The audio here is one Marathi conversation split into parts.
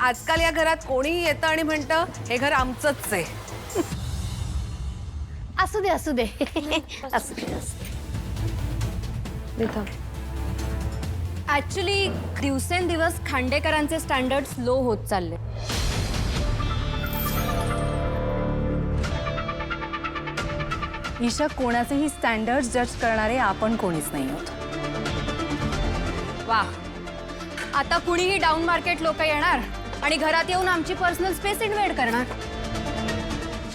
आजकाल या घरात कोणीही येतं आणि म्हणतं हे घर आमचंच आहे. असू दे असू दे असू दे. ऍक्च्युली दिवसेंदिवस खांडेकरांचे स्टँडर्ड्स लो होत चालले. ईशा, कोणाचेही स्टँडर्ड्स जज करणारे आपण कोणीच नाही आहोत. वा, आता कुणीही डाऊन मार्केट लोक येणार आणि घरात येऊन आमची पर्सनल स्पेस इन्व्हेड करणार.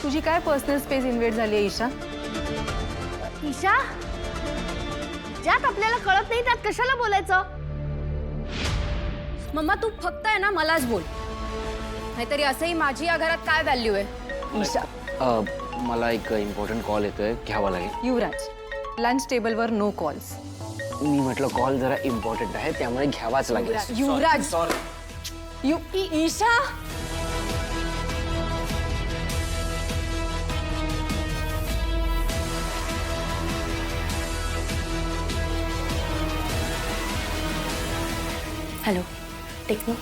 तुझी काय पर्सनल स्पेस इन्व्हेट झाली आहे ईशा? ईशा, ज्यात आपल्याला कळत नाही त्यात कशाला बोलायचं? मम्मा तू फक्त आहे ना मलाच बोल, नाहीतरी असंही माझी या घरात काय व्हॅल्यू आहे. ईशा, मला एक इम्पॉर्टंट कॉल येतोय, घ्यावा लागेल. युवराज, लंच टेबलवर नो कॉल्स. मी म्हटलं कॉल जरा इम्पॉर्टंट आहे त्यामुळे घ्यावाच लागेल. युवराज, ईशा, हॅलो टेक्नो,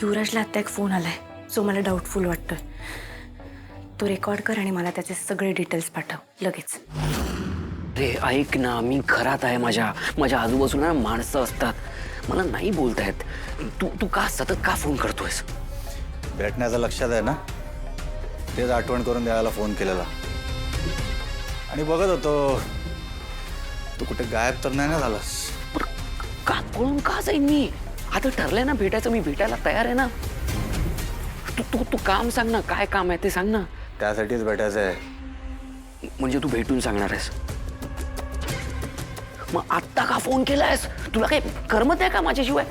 युवराजला आत्ता एक फोन आलाय जो मला डाऊटफुल वाटतोय. तो रेकॉर्ड कर आणि मला त्याचे सगळे डिटेल्स पाठव लगेच. अरे ऐक ना, मी घरात आहे. माझ्या आजूबाजूला माणसं असतात, मला नाही बोलतायत. तू का सतत का फोन करतोयस? भेटण्याचं लक्षात आहे ना, तेच आठवण करून द्यायला फोन केलेला. आणि बघत होतो तू कुठे गायब तर नाही ना झालास. का पळून का जाईन मी? आता ठरलंय ना भेटायचं, मी भेटायला तयार आहे ना. तू काम सांग ना, काय काम आहे ते सांग ना. त्यासाठीच भेटायचं आहे. म्हणजे तू भेटून सांगणार आहेस? मग आत्ता का फोन केलायस? तुला काही करमत आहे का माझ्याशिवाय?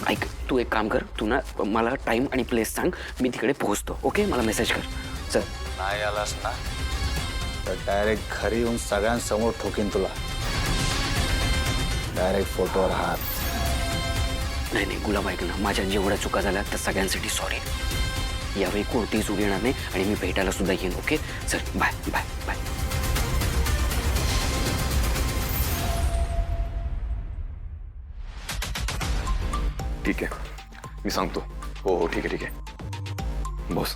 ऐक, तू एक काम कर, तू ना मला टाइम आणि प्लेस सांग, मी तिकडे पोहोचतो. ओके, मला मेसेज कर. चल. नाही आलास ना तर डायरेक्ट घरी येऊन सगळ्यांसमोर ठोकीन तुला. डायरेक्ट फोटोवर हात. नाही गुलाब, ऐक ना, माझ्या जेवढ्या चुका झाल्या त्या सगळ्यांसाठी सॉरी. यावेळी कोणतीही चूक येणार नाही आणि मी भेटायला सुद्धा येईन. ओके, चल, बाय बाय बाय. ठीक आहे, मी सांगतो. हो ठीक आहे. बॉस,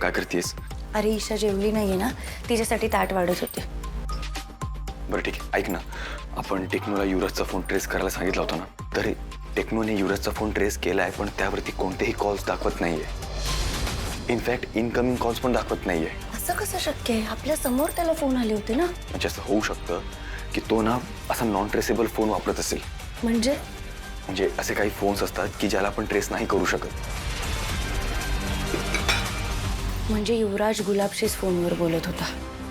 काय करतेस? अरे ईशा जेवली नाहीये ना, तिच्यासाठी ताट वाढत होते. बरं ठीक आहे, ऐक ना, आपण टेक्नोला युवराजचा फोन ट्रेस करायला सांगितला होता ना, तर टेक्नोने युवराजचा फोन ट्रेस केला आहे, पण त्यावरती कोणतेही कॉल्स दाखवत नाहीये. इनफॅक्ट इनकमिंग कॉल्स पण दाखवत नाहीये. असं कसं शक्य आहे? आपल्या समोर त्याला फोन आले होते ना. म्हणजे असं होऊ शकतं की तो ना असा नॉन ट्रेसेबल फोन वापरत असेल. म्हणजे असे काही फोन्स असतात की ज्याला आपण ट्रेस नाही करू शकत. म्हणजे युवराज गुलाबशीच फोनवर बोलत होता.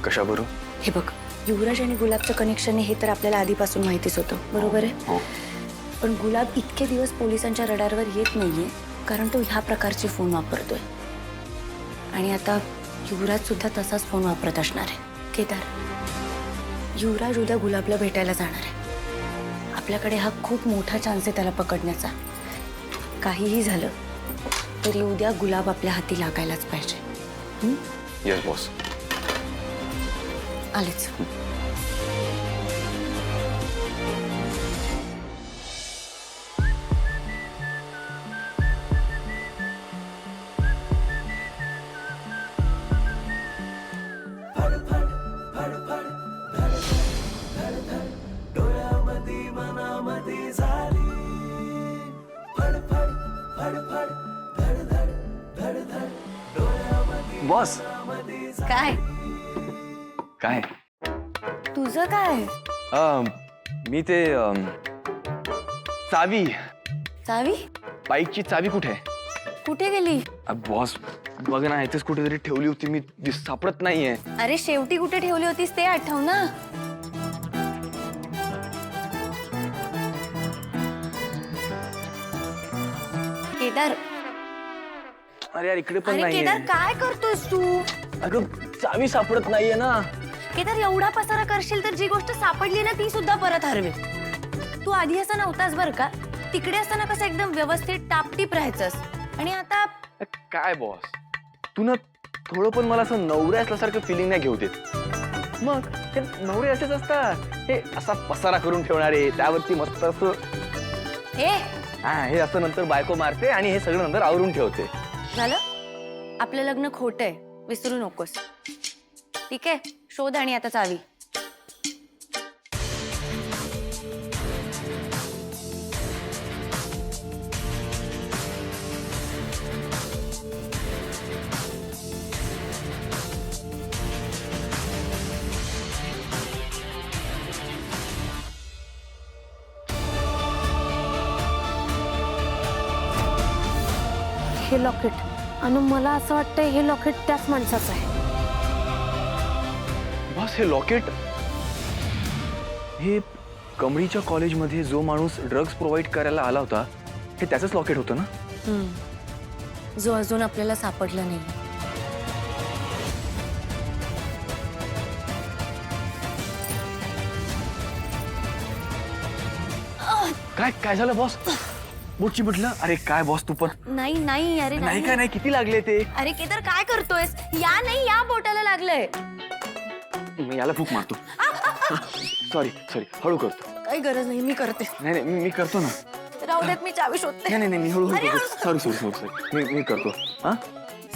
कशाबरोबर? हे बघ, युवराज आणि गुलाबचं कनेक्शन हे तर आपल्याला आधीपासून माहितीच होतं, बरोबर आहे? हो. पण गुलाब इतके दिवस पोलिसांच्या रडारवर येत नाहीये कारण तो ह्या प्रकारचे फोन वापरतोय. आणि आता युवराज सुद्धा तसाच फोन वापरत असणार आहे. केदार, युवराज उद्या गुलाबला भेटायला जाणार आहे. आपल्याकडे हा खूप मोठा चान्स आहे त्याला पकडण्याचा. काहीही झालं तरी उद्या गुलाब आपल्या हाती लागायलाच पाहिजे. Yes boss. आलेच. बॉस, काय काय? तुझं काय? मी ते चावी, चावी बाईकची चावी कुठे आहे? कुठे गेली? बॉस बघ ना, इथेच कुठेतरी ठेवली होती मी, सापडत नाहीये. अरे शेवटी कुठे ठेवली होतीस ते आठव ना. केदार, अरे यार इकडे पण अरे नाहीये. केदार काय करतोयस तू? अगं चावी सापडत नाहीये ना. केदार एवढा पसारा करशील तर जी गोष्ट सापडली ना ती सुद्धा परत हरवेल. तू आधी असं नव्हतास बर का. तिकडे असताना कसं एकदम व्यवस्थित टापटीप राहायचंस आणि आता काय बॉस, तू ना थोडं पण मला असं नवरे असल्यासारखं फिलिंग नाही घेऊ देत. मग ते नवरे असेच असतात, हे असा पसारा करून ठेवणारे, त्यावरती मस्त असं. हे हे असं नंतर बायको मारते आणि हे सगळं नंतर आवरून ठेवते. झालं आपलं लग्न खोटं आहे, विसरू नकोस. ठीक आहे, शोध आणि आता चावी. हे लॉकेट, आणि मला असं वाटतं हे लॉकेट त्याच माणसाचं आहे. बॉस हे लॉकेट, हे कमळीच्या कॉलेजमध्ये जो माणूस ड्रग्ज प्रोव्हाइड करायला आला होता हे त्याचंच लॉकेट होतं ना? जो अजून आपल्याला सापडला नाही. काय काय झालं बॉस? बुटची म्हटलं. अरे काय बॉस तू पण. नाही नाही, अरे नाही काय नाही, किती लागले ते? अरे केदार काय करतोयस? या नाही, या बोटाला लागलंय. मी याला फूक मारतो. सॉरी सॉरी, हळू करतो. काही गरज नाही, मी करते. नाही नाही, मी करतो ना. राहू देत, मी चावी शोधते. नाही नाही, मी हळूहळू करतो. सॉरी सॉरी सॉरी सॉरी, मी करतो. हा,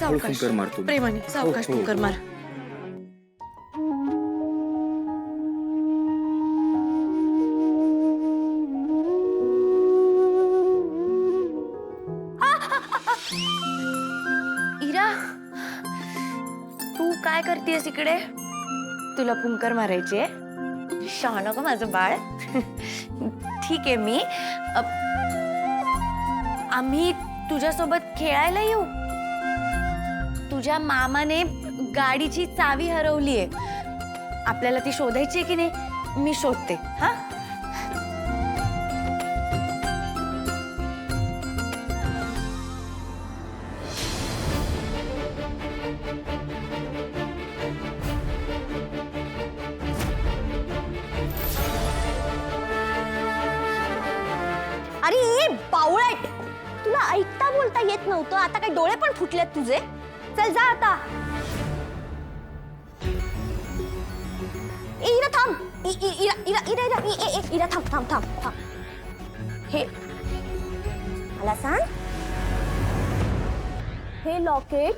हळू फुंकर मारतो. प्रेमाने सावकाश हो, हो, फुंकर हो. मार. इरा, तू काय करतेस इकडे? तुला फुंकर मारायची आहे? शहाणं का माझं बाळ. ठीक आहे, आम्ही तुझ्यासोबत खेळायला येऊ? तुझ्या मामाने गाडीची चावी हरवलीये, आपल्याला ती शोधायची की नाही? मी शोधते. हा, अरे बावळट, तुला ऐकता बोलता येत नव्हतं, आता काय डोळे पण फुटलेत तुझे? चल जा आता. इरा थांब, इरा इरा इरा इरा इरा थांब थांब थांब थांब. हे मला सांग, हे लॉकेट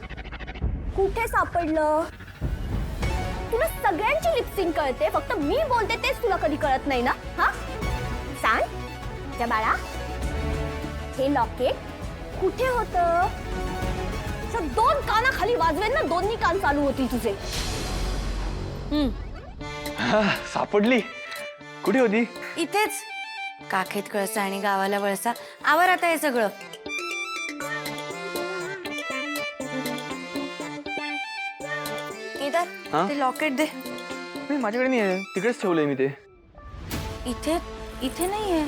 कुठे सापडलं? तुला सगळ्यांची लिपसिंग कळते, फक्त मी बोलते तेच तुला कधी कळत नाही ना? हा, सांग त्या बाळा, हे लॉकेट कुठे होतं? दोन कानाखाली वाजवेन ना, दोन्ही कान चालू होतील तुझे. सापडली. कुठे होती? इथेच. काखेत कळसा आणि गावाला वळसा. आवर आता हे सगळं. केदार, हा? ते लॉकेट दे. नाही, माझ्याकडे नाही आहे, तिकडेच ठेवलंय मी ते. इथे इथे नाहीये.